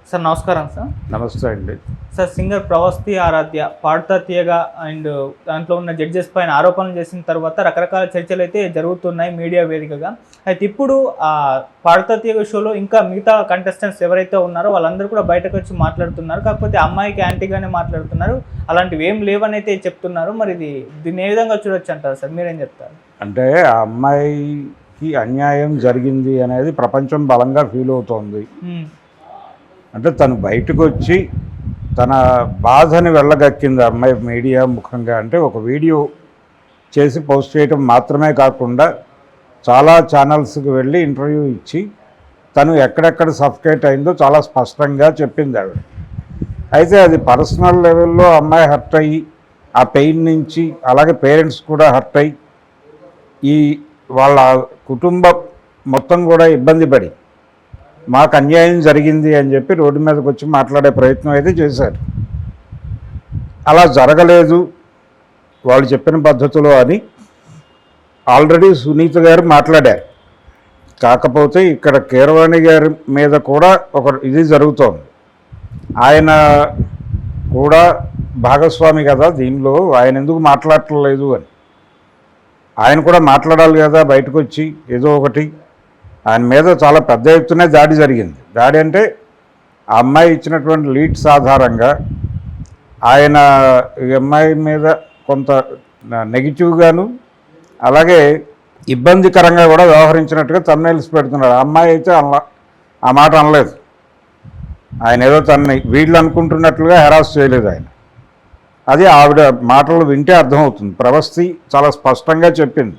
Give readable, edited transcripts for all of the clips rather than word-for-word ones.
Sir నమస్కారం sir. నమస్తే అండి. సార్ సింగర్ ప్రవస్తి ఆరాధ్య పాడుతా తీయగా అండ్ దాంట్లో ఉన్న జడ్జెస్ పైన ఆరోపణలు చేసిన తర్వాత రకరకాల చర్చలు అయితే జరుగుతున్నాయి మీడియా వేదికగా. అయితే ఇప్పుడు ఆ పాడుతా తీయగా షోలో ఇంకా మిగతా కంటెస్టెంట్స్ ఎవరైతే ఉన్నారో వాళ్ళందరూ కూడా బయటకు వచ్చి మాట్లాడుతున్నారు. కాకపోతే అమ్మాయికి యాంటీగానే మాట్లాడుతున్నారు, అలాంటివి ఏం లేవని అయితే చెప్తున్నారు. మరి దీన్ని ఏ విధంగా చూడొచ్చు అంటారు సార్, మీరేం చెప్తారు? అంటే ఆ అమ్మాయికి అన్యాయం జరిగింది అనేది ప్రపంచం బలంగా ఫీల్ అవుతోంది. అంటే తను బయటకు వచ్చి తన బాధని వెళ్ళగక్కింది అమ్మాయి మీడియా ముఖంగా. అంటే ఒక వీడియో చేసి పోస్ట్ చేయటం మాత్రమే కాకుండా చాలా ఛానల్స్కి వెళ్ళి ఇంటర్వ్యూ ఇచ్చి తను ఎక్కడెక్కడ సఫికేట్ అయిందో చాలా స్పష్టంగా చెప్పింది ఆవిడ. అయితే అది పర్సనల్ లెవెల్లో అమ్మాయి హర్ట్ అయ్యి ఆ పెయిన్ నుంచి, అలాగే పేరెంట్స్ కూడా హర్ట్ అయ్యి ఈ వాళ్ళ కుటుంబం మొత్తం కూడా ఇబ్బంది పడి మాకు అన్యాయం జరిగింది అని చెప్పి రోడ్డు మీదకి వచ్చి మాట్లాడే ప్రయత్నం అయితే చేశారు. అలా జరగలేదు వాళ్ళు చెప్పిన పద్ధతిలో అని ఆల్రెడీ సునీత గారు మాట్లాడారు. కాకపోతే ఇక్కడ కీరవాణి గారి మీద కూడా ఒక ఇది జరుగుతోంది. ఆయన కూడా భాగస్వామి కదా దీనిలో, ఆయన ఎందుకు మాట్లాడట్లేదు అని. ఆయన కూడా మాట్లాడాలి కదా బయటకు వచ్చి ఏదో ఒకటి. ఆయన మీద చాలా పెద్ద ఎత్తునే దాడి జరిగింది. దాడి అంటే ఆ అమ్మాయి ఇచ్చినటువంటి లీడ్స్ ఆధారంగా ఆయన ఈ అమ్మాయి మీద కొంత నెగిటివ్గాను అలాగే ఇబ్బందికరంగా కూడా వ్యవహరించినట్టుగా థంబ్నెయిల్స్ పెడుతున్నాడు. ఆ అమ్మాయి అయితే ఆ మాట అనలేదు. ఆయన ఏదో తనని వీళ్ళు అనుకుంటున్నట్లుగా హెరాస్ చేయలేదు ఆయన. అది ఆవిడ మాటలు వింటే అర్థమవుతుంది. ప్రవస్తి చాలా స్పష్టంగా చెప్పింది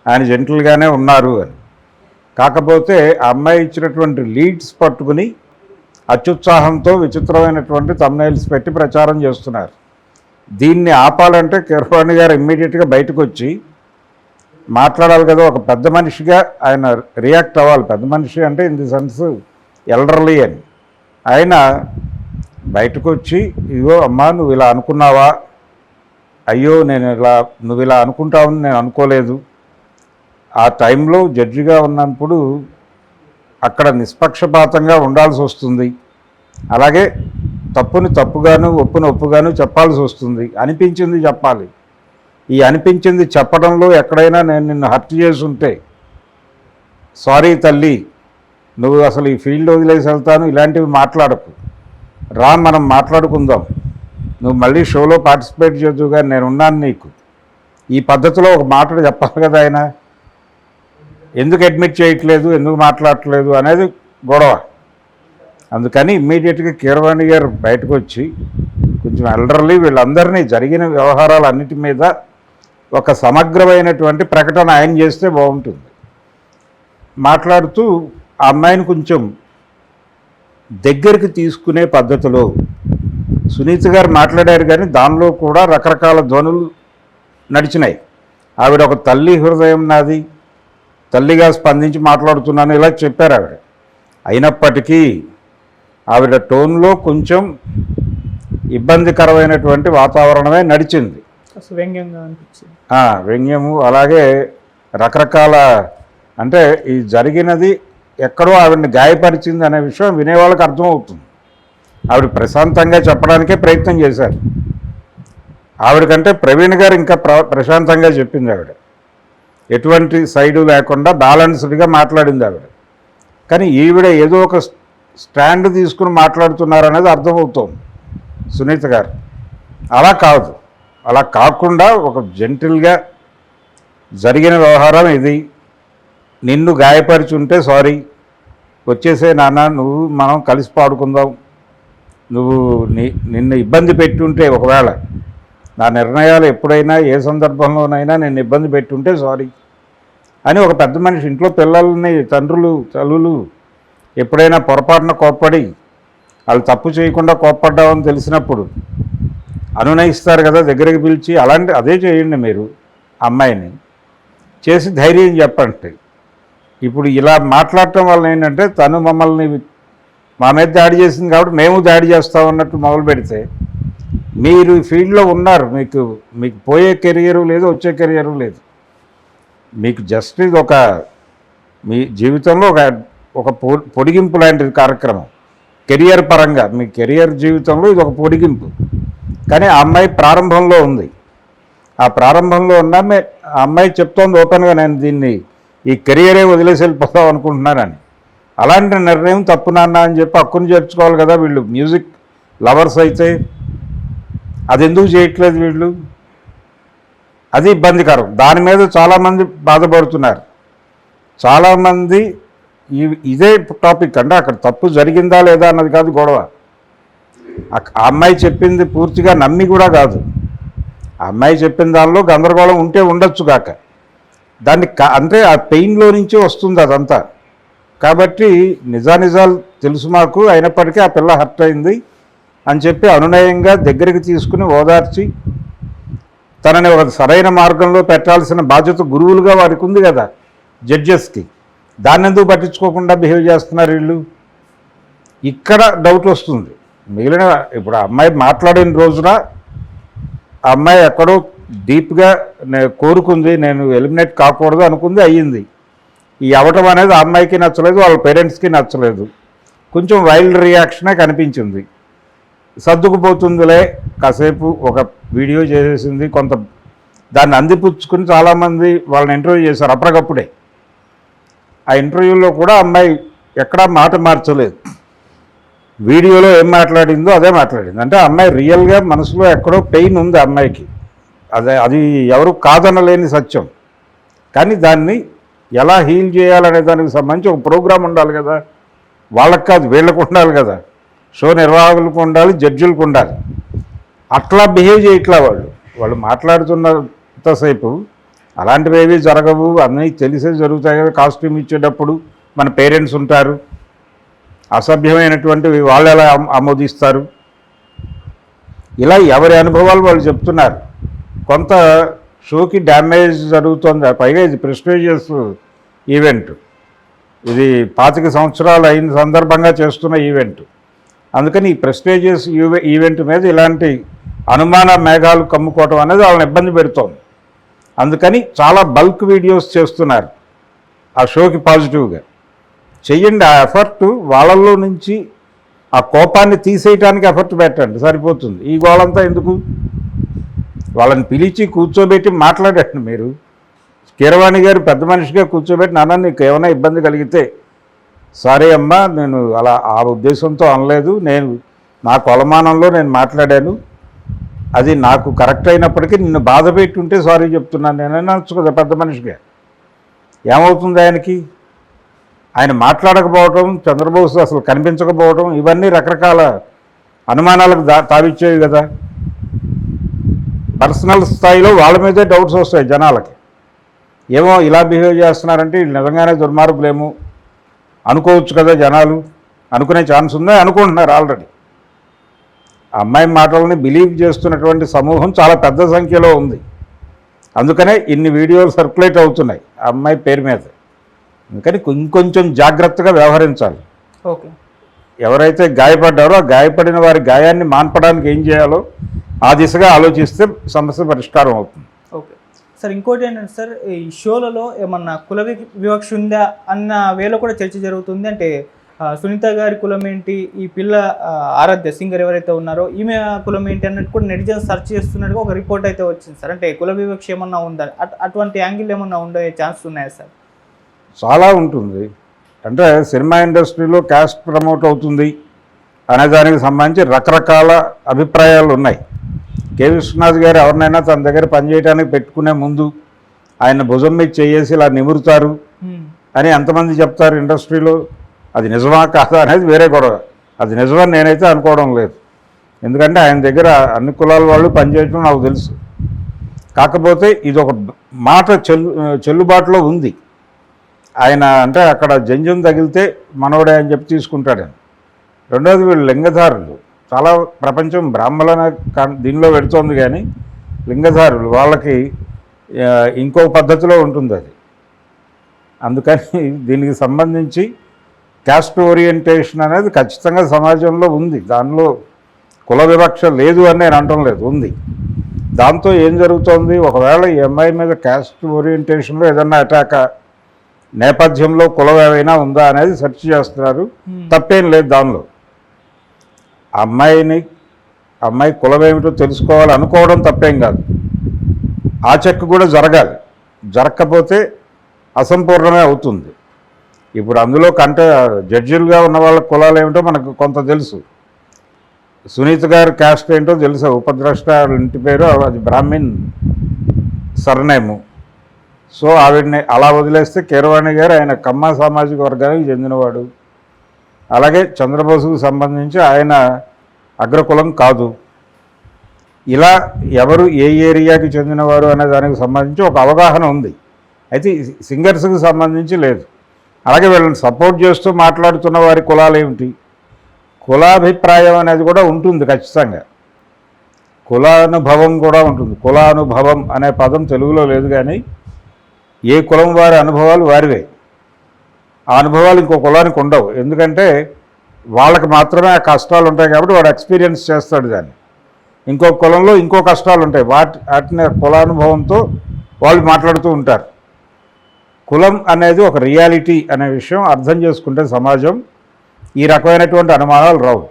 ఆయన జెంటిల్గానే ఉన్నారు అని. కాకపోతే ఆ అమ్మాయి ఇచ్చినటువంటి లీడ్స్ పట్టుకుని అత్యుత్సాహంతో విచిత్రమైనటువంటి థంబ్నెయిల్స్ పెట్టి ప్రచారం చేస్తున్నారు. దీన్ని ఆపాలంటే కీరవాణి గారు ఇమ్మీడియట్గా బయటకు వచ్చి మాట్లాడాలి కదా. ఒక పెద్ద మనిషిగా ఆయన రియాక్ట్ అవ్వాలి. పెద్ద మనిషి అంటే ఇన్ ది సెన్స్ ఎల్డర్లీ అని. ఆయన బయటకు వచ్చి ఇగో అమ్మా నువ్వు ఇలా అనుకున్నావా, అయ్యో నువ్వు ఇలా అనుకుంటావని నేను అనుకోలేదు. ఆ టైంలో జడ్జిగా ఉన్నప్పుడు అక్కడ నిష్పక్షపాతంగా ఉండాల్సి వస్తుంది, అలాగే తప్పుని తప్పుగాను ఒప్పుని ఒప్పుగాను చెప్పాల్సి వస్తుంది. అనిపించింది చెప్పాలి. ఈ అనిపించింది చెప్పడంలో ఎక్కడైనా నేను నిన్ను హర్ట్ చేసి ఉంటే సారీ తల్లి, నువ్వు అసలు ఈ ఫీల్డ్ వదిలేసి వెళ్తాను, ఇలాంటివి మాట్లాడకు, రా మనం మాట్లాడుకుందాం, నువ్వు మళ్ళీ షోలో పార్టిసిపేట్ చేద్దుగా, నేను ఉన్నాను నీకు. ఈ పద్ధతిలో ఒక మాట చెప్పాలి కదా. ఆయన ఎందుకు అడ్మిట్ చేయట్లేదు, ఎందుకు మాట్లాడట్లేదు అనేది గొడవ. అందుకని ఇమ్మీడియట్గా కీరవాణి గారు బయటకు వచ్చి కొంచెం ఎల్డర్లీ వీళ్ళందరినీ జరిగిన వ్యవహారాలన్నిటి మీద ఒక సమగ్రమైనటువంటి ప్రకటన ఆయన చేస్తే బాగుంటుంది. మాట్లాడుతూ ఆ అమ్మాయిని కొంచెం దగ్గరికి తీసుకునే పద్ధతిలో సునీత గారు మాట్లాడారు. కానీ దానిలో కూడా రకరకాల ధ్వనులు నడిచినాయి. ఆవిడ ఒక తల్లి హృదయం నాది, తల్లిగా స్పందించి మాట్లాడుతున్నాను ఇలా చెప్పారు ఆవిడ. అయినప్పటికీ ఆవిడ టోన్లో కొంచెం ఇబ్బందికరమైనటువంటి వాతావరణమే నడిచింది. వ్యంగ్యము, అలాగే రకరకాల, అంటే ఈ జరిగినది ఎక్కడో ఆవిడని గాయపరిచింది అనే విషయం వినేవాళ్ళకి అర్థమవుతుంది. ఆవిడ ప్రశాంతంగా చెప్పడానికే ప్రయత్నం చేశారు. ఆవిడకంటే ప్రవీణ్ గారు ఇంకా ప్రశాంతంగా చెప్పింది. ఆవిడ ఎటువంటి సైడు లేకుండా బ్యాలెన్స్డ్గా మాట్లాడింది ఆవిడ. కానీ ఈవిడ ఏదో ఒక స్టాండ్ తీసుకుని మాట్లాడుతున్నారనేది అర్థమవుతోంది సునీత గారు. అలా కాదు, అలా కాకుండా ఒక జెంటిల్గా జరిగిన వ్యవహారం ఇది, నిన్ను గాయపరిచుంటే సారీ, వచ్చేసే నాన్న, నువ్వు మనం కలిసి పాడుకుందాం, నువ్వు నిన్ను ఇబ్బంది పెట్టుంటే, ఒకవేళ నా నిర్ణయాలు ఎప్పుడైనా ఏ సందర్భంలోనైనా నేను ఇబ్బంది పెట్టుంటే సారీ అని ఒక పెద్ద మనిషి ఇంట్లో పిల్లల్ని తండ్రులు తల్లులు ఎప్పుడైనా పొరపాటున కోప్పడి వాళ్ళు తప్పు చేయకుండా కోప్పడ్డామని తెలిసినప్పుడు అనునయిస్తారు కదా దగ్గరికి పిలిచి. అదే చేయండి మీరు అమ్మాయిని, చేసి ధైర్యం చెప్పండి. ఇప్పుడు ఇలా మాట్లాడటం వల్ల ఏంటంటే తను మమ్మల్ని మా మీద దాడి చేసింది కాబట్టి మేము దాడి చేస్తామన్నట్టు మొదలు పెడితే మీరు ఈ ఫీల్డ్లో ఉన్నారు, మీకు పోయే కెరియరు లేదు, వచ్చే కెరియరు లేదు. మీకు జస్ట్ ఇది ఒక మీ జీవితంలో ఒక పొడిగింపు లాంటి కార్యక్రమం. కెరియర్ పరంగా మీ కెరియర్ జీవితంలో ఇది ఒక పొడిగింపు. కానీ ఆ అమ్మాయి ప్రారంభంలో ఉంది. ఆ ప్రారంభంలో ఉన్న ఆ అమ్మాయి చెప్తోంది ఓపెన్గా, నేను దీన్ని ఈ కెరియరే వదిలేసి వెళ్ళిపోతాం అనుకుంటున్నానని. అలాంటి నిర్ణయం తప్పు నాన్న అని చెప్పి హక్కును చేర్చుకోవాలి కదా వీళ్ళు. మ్యూజిక్ లవర్స్ అయితే అది ఎందుకు చేయట్లేదు వీళ్ళు? అది ఇబ్బందికరం. దాని మీద చాలామంది బాధపడుతున్నారు. చాలామంది ఇదే టాపిక్ అంటే అక్కడ తప్పు జరిగిందా లేదా అన్నది కాదు గొడవ. ఆ అమ్మాయి చెప్పింది పూర్తిగా నమ్మి కూడా కాదు. ఆ అమ్మాయి చెప్పిన దానిలో గందరగోళం ఉంటే ఉండొచ్చు కాక, దాన్ని అంటే ఆ పెయిన్లో నుంచి వస్తుంది అదంతా. కాబట్టి నిజానిజాలు తెలుసు మాకు, అయినప్పటికీ ఆ పిల్ల హర్ట్ అయింది అని చెప్పి అనునయంగా దగ్గరికి తీసుకుని ఓదార్చి తనని ఒక సరైన మార్గంలో పెట్టాల్సిన బాధ్యత గురువులుగా వారికి ఉంది కదా జడ్జెస్కి. దాన్ని ఎందుకు పట్టించుకోకుండా బిహేవ్ చేస్తున్నారు వీళ్ళు? ఇక్కడ డౌట్ వస్తుంది. మిగిలిన ఇప్పుడు ఆ అమ్మాయి మాట్లాడిన రోజున ఆ అమ్మాయి ఎక్కడో డీప్గా కోరుకుంది, నేను ఎలిమినేట్ కాకూడదు అనుకుంది, అయ్యింది. ఈ అవటం అనేది ఆ అమ్మాయికి నచ్చలేదు, వాళ్ళ పేరెంట్స్కి నచ్చలేదు. కొంచెం వైల్డ్ రియాక్షనే కనిపించింది. సర్దుకుపోతుందిలే, కాసేపు ఒక వీడియో చేసేసింది, కొంత దాన్ని అందిపుచ్చుకుని చాలామంది వాళ్ళని ఇంటర్వ్యూ చేశారు అప్పటికప్పుడే. ఆ ఇంటర్వ్యూలో కూడా అమ్మాయి ఎక్కడా మాట మార్చలేదు. వీడియోలో ఏం మాట్లాడిందో అదే మాట్లాడింది. అంటే అమ్మాయి రియల్గా మనసులో ఎక్కడో పెయిన్ ఉంది అమ్మాయికి. అది ఎవరు కాదనలేని సత్యం. కానీ దాన్ని ఎలా హీల్ చేయాలనే దానికి సంబంధించి ఒక ప్రోగ్రాం ఉండాలి కదా. వాళ్ళకి కాదు, వీళ్ళకు ఉండాలి కదా. షో నిర్వాహకులకు ఉండాలి, జడ్జిలకు ఉండాలి. అట్లా బిహేవ్ చేయట్లా వాళ్ళు మాట్లాడుతున్నంతసేపు అలాంటివి ఏవి జరగవు, అన్నీ తెలిసే జరుగుతాయి కదా. కాస్ట్యూమ్ ఇచ్చేటప్పుడు మన పేరెంట్స్ ఉంటారు, అసభ్యమైనటువంటివి వాళ్ళు ఎలా ఆమోదిస్తారు, ఇలా ఎవరి అనుభవాలు వాళ్ళు చెప్తున్నారు. కొంత షోకి డ్యామేజ్ జరుగుతుంది. పైగా ఇది ప్రెస్టీజియస్ ఈవెంట్, ఇది 25 సంవత్సరాలు అయిన సందర్భంగా చేస్తున్న ఈవెంట్. అందుకని ఈ ప్రెస్టీజియస్ ఈవెంట్ మీద ఇలాంటి అనుమాన మేఘాలు కమ్ముకోవటం అనేది వాళ్ళని ఇబ్బంది పెడుతోంది. అందుకని చాలా బల్క్ వీడియోస్ చేస్తున్నారు ఆ షోకి పాజిటివ్గా. చెయ్యండి, ఆ ఎఫర్ట్ వాళ్ళల్లో నుంచి ఆ కోపాన్ని తీసేయటానికి ఎఫర్ట్ పెట్టండి, సరిపోతుంది. ఈ గోళంతా ఎందుకు? వాళ్ళని పిలిచి కూర్చోబెట్టి మాట్లాడండి. మీరు కీరవాణి గారు పెద్ద మనిషిగా కూర్చోబెట్టి, నాన్న నీకు ఏమైనా ఇబ్బంది కలిగితే సారీ అమ్మా, నేను అలా ఆ ఉద్దేశంతో అనలేదు, నేను నా కొలమానంలో నేను మాట్లాడాను, అది నాకు కరెక్ట్ అయినప్పటికీ నిన్ను బాధ పెట్టుంటే సారీ చెప్తున్నాను నేనైనా అనొచ్చు కదా పెద్ద మనిషిగా. ఏమవుతుంది ఆయనకి? ఆయన మాట్లాడకపోవటం, చంద్రబోస్ అసలు కనిపించకపోవటం, ఇవన్నీ రకరకాల అనుమానాలకు తావిచ్చేవి కదా. పర్సనల్ స్థాయిలో వాళ్ళ మీదే డౌట్స్ వస్తాయి జనాలకి. ఏమో ఇలా బిహేవ్ చేస్తున్నారంటే వీళ్ళు నిజంగానే దుర్మార్గులేమో అనుకోవచ్చు కదా జనాలు. అనుకునే ఛాన్స్ ఉందా? అనుకుంటున్నారు ఆల్రెడీ. ఆ అమ్మాయి మాటలని బిలీవ్ చేస్తున్నటువంటి సమూహం చాలా పెద్ద సంఖ్యలో ఉంది. అందుకనే ఇన్ని వీడియోలు సర్క్యులేట్ అవుతున్నాయి ఆ అమ్మాయి పేరు మీద. అందుకని ఇంకొంచెం జాగ్రత్తగా వ్యవహరించాలి. ఓకే, ఎవరైతే గాయపడ్డారో ఆ గాయపడిన వారి గాయాన్ని మాన్పడానికి ఏం చేయాలో ఆ దిశగా ఆలోచిస్తే సమస్య పరిష్కారం అవుతుంది. ఓకే సార్, ఇంకోటి ఏంటంటే సార్, ఈ షోలలో ఏమన్నా కుల వివక్ష ఉందా అన్న వేలో కూడా చర్చ జరుగుతుంది. అంటే సునీత గారి కులం ఏంటి, ఈ పిల్ల ఆరాధ్య సింగర్ ఎవరైతే ఉన్నారో ఈమె కులం ఏంటి అన్నట్టు కూడా నెటిజన్ సెర్చ్ చేస్తున్నట్టుగా ఒక రిపోర్ట్ అయితే వచ్చింది సార్. అంటే కుల వివక్ష ఏమన్నా ఉందా, అటువంటి యాంగిల్ ఏమన్నా ఉండే ఛాన్స్ ఉన్నాయా సార్? చాలా ఉంటుంది. అంటే సినిమా ఇండస్ట్రీలో క్యాస్ట్ ప్రమోట్ అవుతుంది అనే దానికి సంబంధించి రకరకాల అభిప్రాయాలు ఉన్నాయి. కె విశ్వనాథ్ గారు ఎవరినైనా తన దగ్గర పనిచేయడానికి పెట్టుకునే ముందు ఆయన భుజం మీద చేసి ఇలా నిమురుతారు అని ఎంతమంది చెప్తారు ఇండస్ట్రీలో. అది నిజమా కాదా అనేది వేరే గొడవ. అది నిజమని నేనైతే అనుకోవడం లేదు. ఎందుకంటే ఆయన దగ్గర అన్ని కులాల వాళ్ళు పనిచేయడం నాకు తెలుసు. కాకపోతే ఇది ఒక మాట చెల్లుబాటులో ఉంది. ఆయన అంటే అక్కడ జంజం తగిలితే మనవడే అని చెప్పి తీసుకుంటాడని. రెండోది వీళ్ళు లింగధారులు, చాలా ప్రపంచం బ్రాహ్మణ దీనిలో పెడుతోంది, కానీ లింగధారులు వాళ్ళకి ఇంకో పద్ధతిలో ఉంటుంది అది. అందుకని దీనికి సంబంధించి క్యాస్ట్ ఓరియంటేషన్ అనేది ఖచ్చితంగా సమాజంలో ఉంది. దానిలో కుల వివక్ష లేదు అని నేను అనటం లేదు, ఉంది. దాంతో ఏం జరుగుతోంది, ఒకవేళ ఈ అమ్మాయి మీద క్యాస్ట్ ఓరియంటేషన్లో ఏదన్నా అటాక్ నేపథ్యంలో కులం ఏమైనా ఉందా అనేది సెర్చ్ చేస్తున్నారు. తప్పేం లేదు దానిలో. అమ్మాయి కులం ఏమిటో తెలుసుకోవాలనుకోవడం తప్పేం కాదు. ఆ చెక్ కూడా జరగాలి. జరగకపోతే అసంపూర్ణమే అవుతుంది. ఇప్పుడు అందులో జడ్జిలుగా ఉన్న వాళ్ళ కులాలు ఏమిటో మనకు కొంత తెలుసు. సునీత గారి క్యాస్ట్ ఏంటో తెలుసు. ఉపద్రష్ట ఇంటి పేరు అది బ్రాహ్మిన్ సర్నేము. సో ఆవిడని అలా వదిలేస్తే కీరవాణి గారు ఆయన కమ్మ సామాజిక వర్గానికి చెందినవాడు. అలాగే చంద్రబోసుకు సంబంధించి ఆయన అగ్రకులం కాదు. ఇలా ఎవరు ఏ ఏరియాకి చెందినవారు అనే దానికి సంబంధించి ఒక అవగాహన ఉంది. అయితే సింగర్స్కి సంబంధించి లేదు. అలాగే వీళ్ళని సపోర్ట్ చేస్తూ మాట్లాడుతున్న వారి కులాలు ఏమిటి, కులాభిప్రాయం అనేది కూడా ఉంటుంది ఖచ్చితంగా. కులానుభవం కూడా ఉంటుంది. కులానుభవం అనే పదం తెలుగులో లేదు, కానీ ఏ కులం వారి అనుభవాలు వారివే. ఆ అనుభవాలు ఇంకో కులానికి ఉండవు. ఎందుకంటే వాళ్ళకి మాత్రమే ఆ కష్టాలు ఉంటాయి కాబట్టి వాడు ఎక్స్పీరియన్స్ చేస్తాడు దాన్ని. ఇంకో కులంలో ఇంకో కష్టాలు ఉంటాయి, వాటిని కులానుభవంతో వాళ్ళు మాట్లాడుతూ ఉంటారు. కులం అనేది ఒక రియాలిటీ అనే విషయం అర్థం చేసుకుంటే సమాజం ఈ రకమైనటువంటి అనుమానాలు రావు.